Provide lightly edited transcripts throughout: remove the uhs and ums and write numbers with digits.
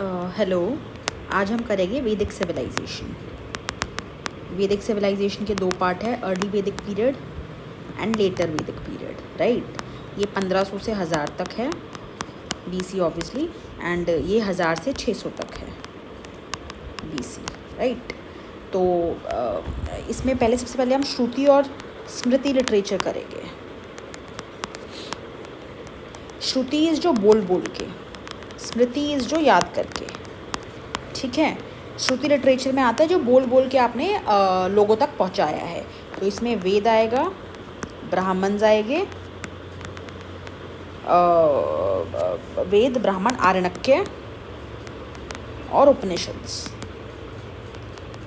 Hello. आज हम करेंगे वैदिक सिविलाइजेशन। वैदिक सिविलाइजेशन के दो पार्ट है, अर्ली वैदिक पीरियड एंड लेटर वैदिक पीरियड, राइट। ये 1500 से 1000 तक है बीसी ऑब्वियसली, एंड ये 1000 से 600 तक है बीसी, राइट। तो इसमें सबसे पहले हम श्रुति और स्मृति लिटरेचर करेंगे। श्रुति इज़ जो बोल बोल के, स्मृति इज़ जो याद करके, ठीक है। श्रुति लिटरेचर में आता है जो बोल बोल के आपने लोगों तक पहुंचाया है। तो इसमें वेद आएगा, ब्राह्मण्स आएंगे, वेद, ब्राह्मण, आरण्यक और उपनिषद्स।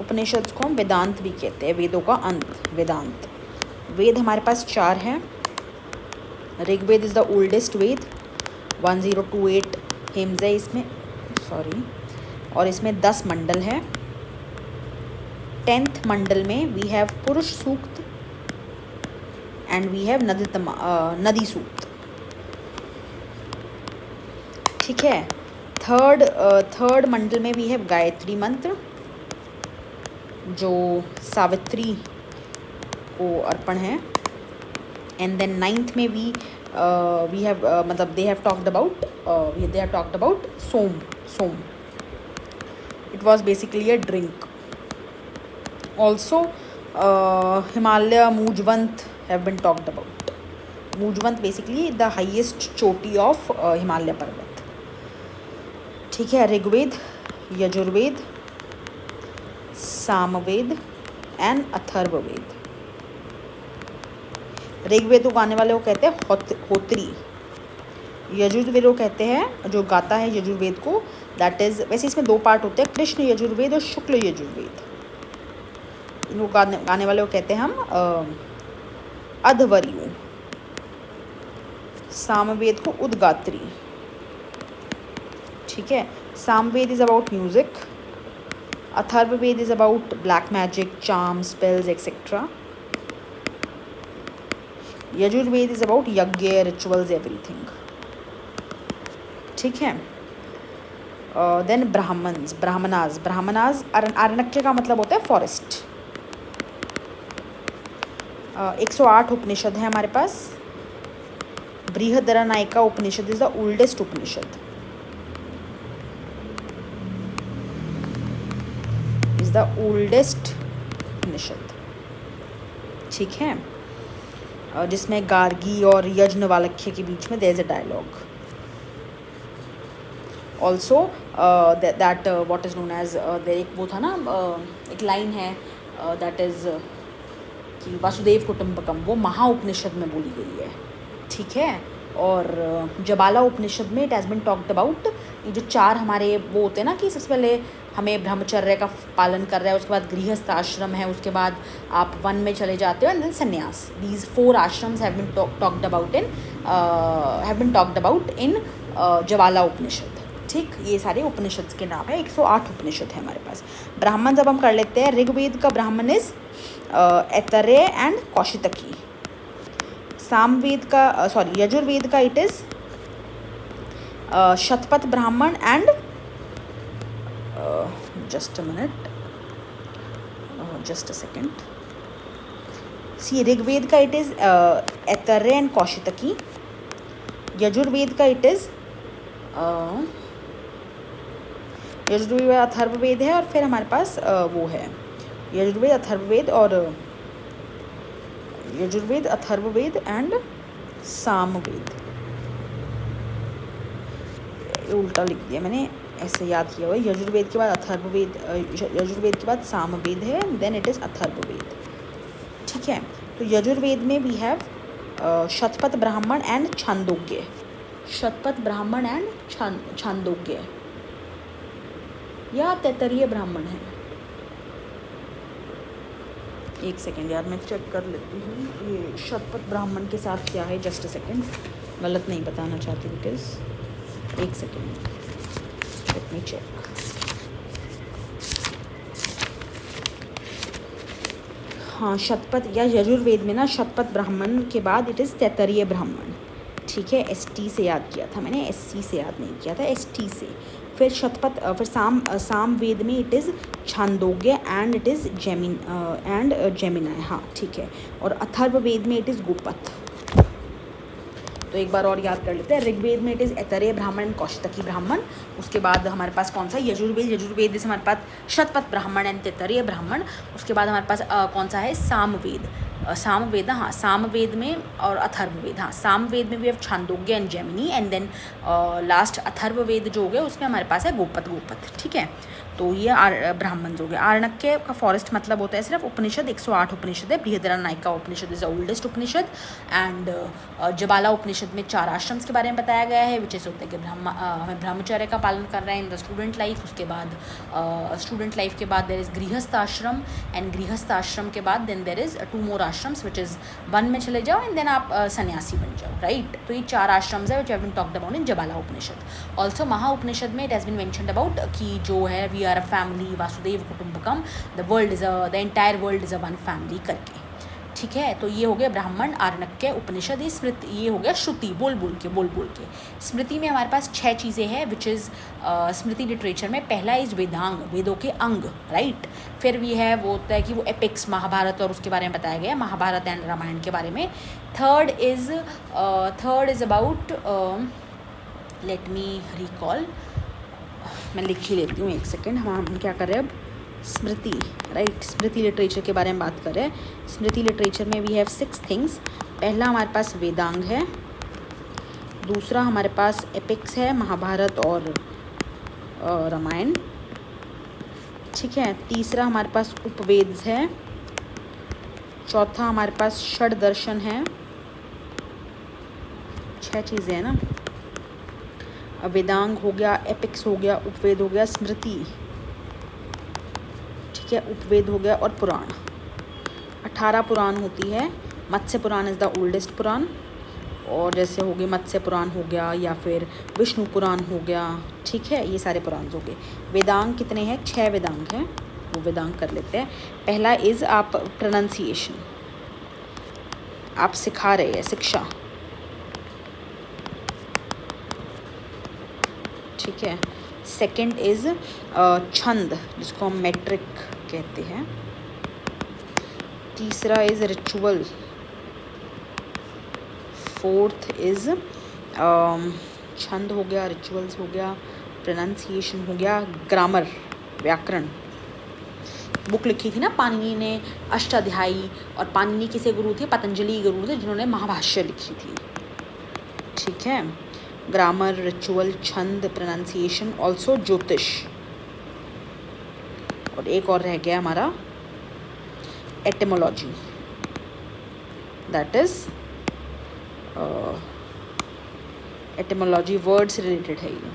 उपनिषद्स को हम वेदांत भी कहते हैं, वेदों का अंत वेदांत। वेद हमारे पास 4 हैं। ऋग्वेद इज़ द ओल्डेस्ट वेद, 1028 हेम्स है इसमें, सॉरी, और इसमें 10 मंडल हैं। 10th मंडल में वी हैव पुरुष सूक्त एंड वी हैव नदी सूक्त, ठीक है। थर्ड मंडल में वी हैव गायत्री मंत्र जो सावित्री को अर्पण है। एंड देन 9th में वी हैव मतलब they have talked about some. It was basically a drink. Also, Himalaya, Mujvant have been talked about. Mujvant basically the highest choti of Himalaya पर्वत, ठीक है। Rigveda, Yajurveda, Samaveda and Atharvaveda. Rigveda को गाने वाले को कहते हैं होत्री। यजुर्वेद को कहते हैं जो गाता है यजुर्वेद को, दैट इज़, वैसे इसमें 2 पार्ट होते हैं, कृष्ण यजुर्वेद और शुक्ल यजुर्वेद। इनको गाने वाले को कहते हैं हम अध्वर्यु। सामवेद को उद्गात्री, ठीक है। Samaveda is about music, Atharvaveda is about black magic, charm, spells etcetera. Yajurveda is about यज्ञ, रिचुअल्स, एवरीथिंग, ठीक है। देन ब्राह्मणाज आरण्यक का मतलब होता है फॉरेस्ट। 108 उपनिषद है हमारे पास। Brihadaranyaka Upanishad is the oldest Upanishad, ठीक है। जिसमें गार्गी और यज्ञवल्क्य के बीच में there is a dialogue. Also that what is known as, एक वो था ना, एक लाइन है दैट इज़ कि वासुदेव कुटुम्बकम, वो महा उपनिषद में बोली गई है, ठीक है। और जबाला उपनिषद में it has been talked about, ये जो 4 हमारे वो होते हैं ना कि सबसे पहले हमें ब्रह्मचर्य का पालन कर रहा है, उसके बाद गृहस्थ आश्रम है, उसके बाद आप वन में चले जाते हो, एंड देन संन्यास। These 4 ashrams have been talked about in Jabala Upanishad, ठीक। ये सारे उपनिषद के नाम है। 108 उपनिषद है हमारे पास। ब्राह्मण जब हम कर लेते हैं, ऋग्वेद का ब्राह्मण इज ऐतरेय एंड कौशितकी। सामवेद का यजुर्वेद का it is Shatapatha Brahmana and just a second, see, Rigveda का it is Aitareya and Kaushitaki. Yajurveda का इट इज यजुर्वेद, अथर्ववेद है, और फिर हमारे पास वो है यजुर्वेद, अथर्ववेद एंड सामवेद। उल्टा लिख दिया मैंने, ऐसे याद किया हुआ है। यजुर्वेद के बाद अथर्ववेद, यजुर्वेद के बाद सामवेद है, देन इट इज़ अथर्ववेद, ठीक है। तो यजुर्वेद में we have Shatapatha Brahmana and Chandogya. Shatapatha Brahmana and Chandogya या तैतरीय ब्राह्मण है। एक सेकेंड यार, मैं चेक कर लेती हूँ ये शतपथ ब्राह्मण के साथ क्या है। जस्ट अ सेकेंड, गलत नहीं बताना चाहती बिकॉज, एक सेकेंड, लेट मी चेक। हाँ, शतपथ या यजुर्वेद में ना शतपथ ब्राह्मण के बाद इट इज़ तैतरीय ब्राह्मण, ठीक है। ST से याद किया था मैंने, SC से याद नहीं किया था, ST से। फिर शतपथ फिर साम वेद में it is Chandogya and it is Jaiminiya, हाँ ठीक है। और अथर्व वेद में इट इज़ गोपथ। तो एक बार और याद कर लेते हैं। ऋग्वेद में इट इज़ ऐतरेय ब्राह्मण एंड कौशितकी ब्राह्मण। उसके बाद हमारे पास कौन सा, यजुर्वेद जैसे हमारे पास शतपथ ब्राह्मण एंड तैतरीय ब्राह्मण। उसके बाद हमारे पास कौन सा है, सामवेद। सामवेद में और अथर्ववेद, हाँ सामवेद में भी have Chandogya and Jaimini and then last Atharvaveda जो हो गया उसमें हमारे पास है गोपथ, ठीक है। तो ये ब्राह्मण हो गया। आरण्यक का फॉरेस्ट मतलब होता है सिर्फ उपनिषद, 108 उपनिषद है। Brihadaranyaka Upanishad is the oldest Upanishad and Jabala Upanishad में 4 आश्रम्स के बारे में बताया गया है, विच इज होता है कि हमें ब्रह्मचर्य का पालन कर रहे हैं इन द स्टूडेंट लाइफ। उसके बाद स्टूडेंट लाइफ के बाद देर इज़ गृहस्थ आश्रम एंड गृहस्थ आश्रम के बाद then there is 2 more ashrams which is वन में चले जाओ एंड देन आप सन्यासी बन जाओ, राइट। तो ये 4 आश्रम्स है which have been talked about in Jabala Upanishad. Also Maha Upanishad में it has been mentioned about कि जो है we are a family, Vasudhaiva Kutumbakam, the entire world is a one family करके, ठीक है। तो ये हो गया ब्राह्मण, आरण्यक, उपनिषद, स्मृति, ये हो गया श्रुति, बोल बोल के। स्मृति में हमारे पास 6 चीज़ें हैं विच इज़ स्मृति लिटरेचर में। पहला इज़ वेदांग, वेदों के अंग, राइट। फिर भी है वो होता है कि वो एपिक्स, महाभारत और उसके बारे में बताया गया, महाभारत एंड रामायण के बारे में। Third is about, let me recall, मैं लिख ही लेती हूँ, एक सेकेंड। हम क्या कर रहे हैं अब, स्मृति, राइट, स्मृति लिटरेचर के बारे में बात कर रहे हैं। स्मृति लिटरेचर में वी हैव 6 थिंग्स। पहला हमारे पास वेदांग है, दूसरा हमारे पास एपिक्स है, महाभारत और रामायण, ठीक है। तीसरा हमारे पास उपवेद है, चौथा हमारे पास षड दर्शन है। 6 चीज़ें हैं ना, वेदांग हो गया, एपिक्स हो गया, उपवेद हो गया, स्मृति, ठीक है, उपवेद हो गया और पुराण। 18 पुराण होती है। मत्स्य पुराण इज़ द ओल्डेस्ट पुराण, और जैसे हो गए मत्स्य पुराण हो गया या फिर विष्णु पुराण हो गया, ठीक है, ये सारे पुराण हो गए। वेदांग कितने हैं, 6 वेदांग हैं, वो वेदांग कर लेते हैं। पहला इज़ आप प्रोनाउंसिएशन, आप सिखा रहे हैं, शिक्षा, ठीक है। सेकंड इज़ छंद, जिसको हम मेट्रिक कहते हैं। तीसरा इज़ रिचुअल। फोर्थ इज़ छंद हो गया, रिचुअल्स हो गया, प्रोनाउंसिएशन हो गया, ग्रामर, व्याकरण। बुक लिखी थी ना पाणिनि ने, अष्टाध्यायी, और पाणिनि किसे गुरु थे, पतंजलि गुरु थे, जिन्होंने महाभाष्य लिखी थी, ठीक है। ग्रामर, रिचुअल, छंद, प्रोनाउंसिएशन, ऑल्सो ज्योतिष। और एक और रह गया हमारा etymology, that is etymology, word से रिलेटेड है ये।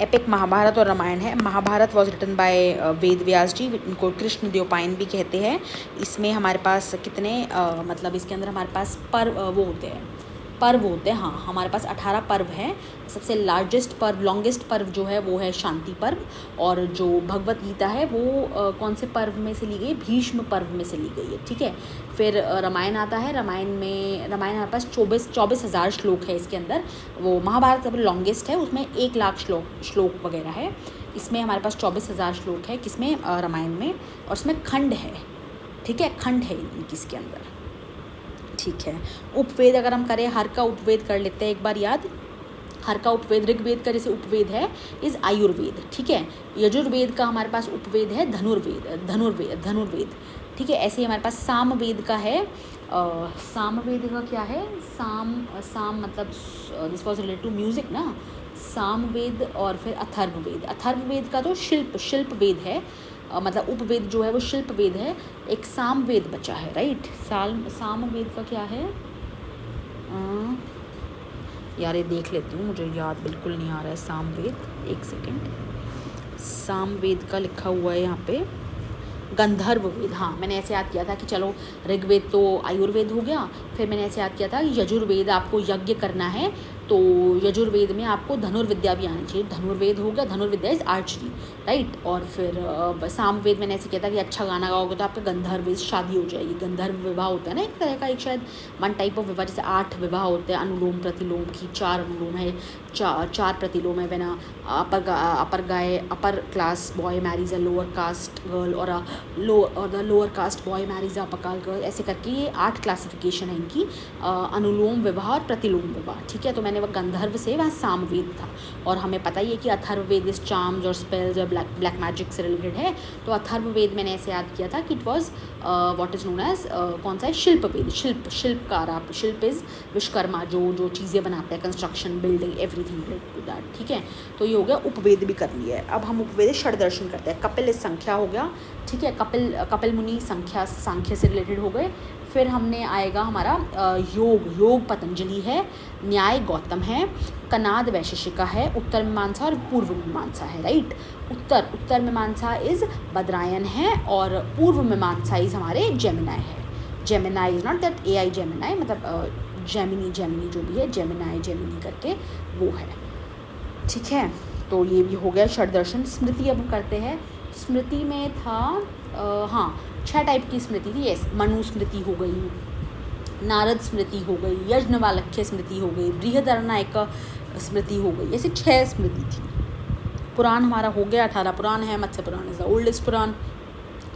एपिक महाभारत और रामायण है। Mahabharat was written by Ved Vyas जी, इनको कृष्ण द्योपायन भी कहते हैं। इसमें हमारे पास कितने मतलब इसके अंदर हमारे पास पर्व होते हैं, हाँ हमारे पास 18 पर्व हैं। सबसे लार्जेस्ट पर्व, लॉन्गेस्ट पर्व जो है वो है शांति पर्व, और जो भगवत गीता है वो कौन से पर्व में से ली गई, भीष्म पर्व में से ली गई है, ठीक है। फिर रामायण आता है, रामायण हमारे पास 24,000 श्लोक है इसके अंदर। वो महाभारत सबसे लॉन्गेस्ट है, उसमें 1 लाख श्लोक वगैरह है। इसमें हमारे पास 24,000 श्लोक है, किसमें, रामायण में, और इसमें खंड है, ठीक है, खंड है इसके अंदर, ठीक है। उपवेद अगर हम करें, हर का उपवेद कर लेते हैं एक बार याद। हर का उपवेद, ऋग्वेद का जैसे उपवेद है इज़ आयुर्वेद, ठीक है। यजुर्वेद का हमारे पास उपवेद है धनुर्वेद, ठीक है। ऐसे ही हमारे पास सामवेद का है, सामवेद का क्या है, साम मतलब this was related to music ना, सामवेद। और फिर अथर्ववेद का तो शिल्प वेद है, मतलब उपवेद जो है वो शिल्प वेद है। एक सामवेद बचा है, राइट। सामवेद का क्या है यार, ये देख लेती हूँ, मुझे याद बिल्कुल नहीं आ रहा है सामवेद, एक सेकंड। सामवेद का लिखा हुआ है यहाँ पे गंधर्व वेद, हाँ मैंने ऐसे याद किया था कि चलो ऋग्वेद तो आयुर्वेद हो गया, फिर मैंने ऐसे याद किया था कि यजुर्वेद आपको यज्ञ करना है तो यजुर्वेद में आपको धनुर्विद्या भी आनी चाहिए, धनुर्वेद हो गया, धनुर्विद्या इज आर्चरी, राइट। और फिर सामवेद मैंने ऐसे किया था कि अच्छा गाना गाओगे तो आपका गंधर्व शादी हो जाएगी। गंधर्व विवाह होता है ना एक तरह का, एक शायद 1 टाइप ऑफ विवाह, जैसे 8 विवाह होते हैं अनुलोम प्रतिलोम की, 4 अनुलोम है, चार प्रतिलोम है। When upper class boy marries a lower caste girl और the lower caste boy marries a upper caste girl, ऐसे करके ये 8 क्लासिफिकेशन है इनकी, अनुलोम विवाह और प्रतिलोम विवाह। ठीक है, तो मैंने वह गंधर्व से वह सामवेद था, और हमें पता ही है कि अथर्ववेद इस चार्म्स और स्पेल्स और ब्लैक मैजिक से रिलेटेड है। तो अथर्ववेद मैंने ऐसे याद किया था कि it was what is known as कौन सा है, शिल्पवेद। शिल्पकार, आप शिल्प इज़ विश्वकर्मा जो चीज़ें बनाते हैं, construction, building, everything related to that. ठीक है, तो ये हो गया उपवेद भी कर लिया है। अब हम उपवेद षड दर्शन करते हैं। कपिल इस संख्या हो गया। ठीक है, कपिल मुनि सांख्य से रिलेटेड हो गए। फिर हमने आएगा हमारा योग पतंजलि है, न्याय गौतम है, कनाद वैशेषिका है, उत्तर मीमांसा और पूर्व मीमांसा है। राइट, उत्तर मीमांसा इज़ बद्रायन है, और पूर्व मीमांसा इज़ हमारे जेमिनाई है। Gemini is not that AI Gemini, मतलब जेमिनी जो भी है, जेमिनी करके वो है। ठीक है, तो ये भी हो गया षड दर्शन। स्मृति अब हम करते हैं। स्मृति में था हाँ 6 टाइप की स्मृति थी। यस, मनु स्मृति हो गई, नारद स्मृति हो गई, यज्ञवालक्य स्मृति हो गई, बृहदरनायक स्मृति हो गई, ऐसे 6 स्मृति थी। पुराण हमारा हो गया 18 पुराण है। मत्स्य पुराण इज़ द ओल्डेस्ट पुराण,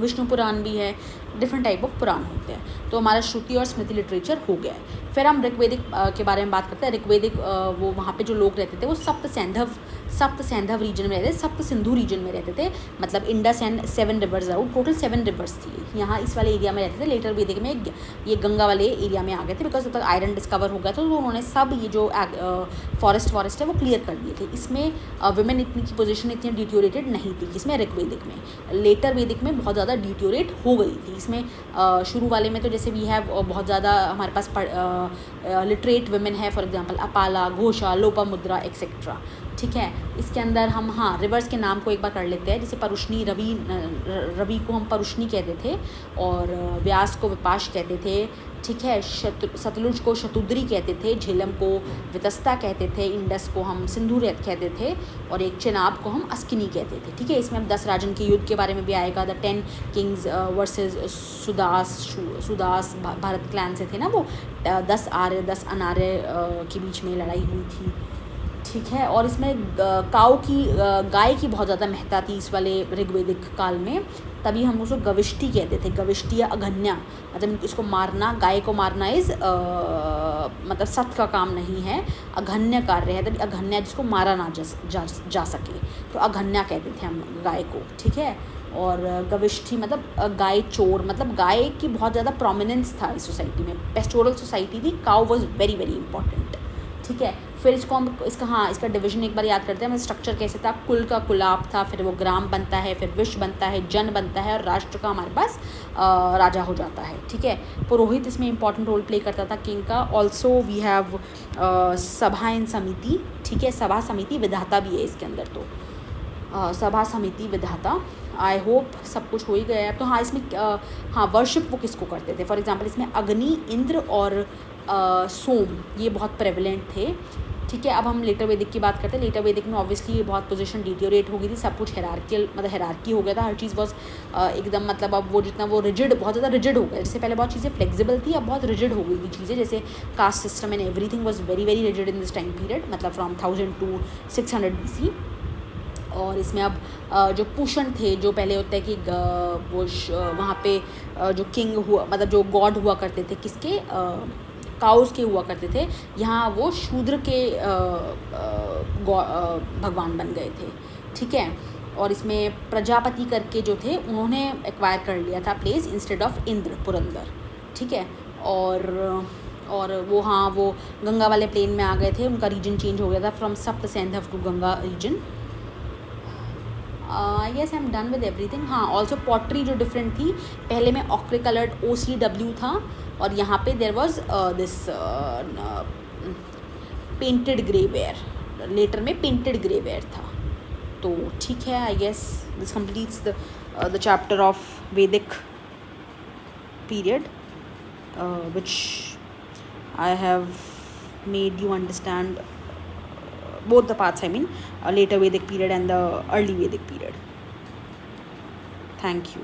विष्णु पुराण भी है, डिफरेंट टाइप ऑफ पुराण होते हैं। तो हमारा श्रुति और स्मृति लिटरेचर हो गया है। फिर हम ऋग्वेदिक के बारे में बात करते हैं। ऋग्वेदिक वो वहाँ पे जो लोग रहते थे वो सप्त सैंधव रीजन में रहते थे, सप्त सिंधु रीजन में रहते थे, मतलब Indus and 7 reverse out, total 7 reverse थी यहाँ इस वाले एरिया में रहते थे। लेटर वेदिक में ये गंगा वाले एरिया में आ गए थे, बिकॉज जब तक आयरन डिस्कवर हो गया था तो उन्होंने सब ये जो फॉरेस्ट है वो क्लियर कर दिए थे। इसमें वुमेन इतनी की पोजीशन इतनी डिट्योरेटेड नहीं थी इसमें ऋग्वेदिक में। लेटर वेदिक में बहुत ज़्यादा डिट्योरेट हो गई थी। इसमें शुरू वाले में तो जैसे वी हैव बहुत ज़्यादा हमारे पास लिटरेट वुमेन है, for example Apala, Ghosha, Lopamudra etcetera. ठीक है, इसके अंदर हम रिवर्स के नाम को एक बार कर लेते हैं। जैसे परुष्णी, रवि को हम परुष्णी कहते थे, और व्यास को विपाश कहते थे। ठीक है, सतलुज को शतुद्री कहते थे, झेलम को वितस्ता कहते थे, इंडस को हम सिंधु कहते थे, और एक चेनाब को हम अस्किनी कहते थे। ठीक है, इसमें हम 10 राजन के युद्ध के बारे में भी आएगा। The 10 Kings versus Sudas Bharat clan से थे ना वो, 10 आर्य 10 अनार्य के बीच में लड़ाई हुई थी। ठीक है, और इसमें गाय की बहुत ज़्यादा महत्ता थी इस वाले ऋग्वेदिक काल में, तभी हम उसको गविष्टि कहते थे। गविष्टि या अघन्या, मतलब इसको मारना, गाय को मारना इज़ मतलब सत का काम नहीं है, अघन्य कार्य है, तभी अघन्या जिसको मारा ना जा सके, तो अघन्या कहते थे हम गाय को। ठीक है, और गविष्ठी मतलब गाय चोर, मतलब गाय की बहुत ज़्यादा प्रोमिनेंस था इस सोसाइटी में, पेस्टोरल सोसाइटी थी, cow was very very important. ठीक है, फिर इसका डिवीजन एक बार याद करते हैं। मतलब स्ट्रक्चर कैसे था, कुल का कुलाप था, फिर वो ग्राम बनता है, फिर विश्व बनता है, जन बनता है, और राष्ट्र का हमारे पास राजा हो जाता है। ठीक है, पुरोहित इसमें इंपॉर्टेंट रोल प्ले करता था किंग का। ऑल्सो वी हैव सभा एंड समिति। ठीक है, सभा समिति विधाता भी है इसके अंदर, तो सभा समिति विधाता। आई होप सब कुछ हो ही गया है। तो हाँ, इसमें वर्शिप वो किसको करते थे, फॉर एग्जाम्पल इसमें अग्नि, इंद्र और सोम, ये बहुत प्रेवलेंट थे। ठीक है, अब हम लेटर वैदिक की बात करते हैं। लेटर वैदिक में ऑब्वियसली ये बहुत पोजीशन डिटोरेट हो गई थी, सब कुछ हेरार्की हो गया था, हर चीज़ वॉज एकदम, मतलब अब वो जितना वो रिजिड, बहुत ज़्यादा रिजिड हो गया। जैसे पहले बहुत चीज़ें फ्लेक्सिबल थी, अब बहुत रिजिड हो गई थी चीज़ें, जैसे caste system and everything was very very rigid in this time period, मतलब फ्रॉम 1000 to 600 BC। और इसमें अब जो पूषण थे, जो पहले होता है कि वो वहाँ पे जो किंग हुआ, मतलब जो गॉड हुआ करते थे किसके, काउस के हुआ करते थे, यहाँ वो शूद्र के भगवान बन गए थे। ठीक है, और इसमें प्रजापति करके जो थे उन्होंने एक्वायर कर लिया था place instead of Indra, Purandar. ठीक है, और वो गंगा वाले प्लेन में आ गए थे, उनका रीजन चेंज हो गया था from Sapta Saindhava to Ganga region. Yes, I am done with everything. हाँ, ऑल्सो पॉटरी जो डिफरेंट थी, पहले में ऑक्रे कलर्ड OCW था, और यहाँ पे there was this painted greyware, later में पेंटेड ग्रेवेयर था। तो ठीक है, I guess this completes the chapter of Vedic period, which I have made you understand both the parts, I mean later Vedic period and the early Vedic period. Thank you.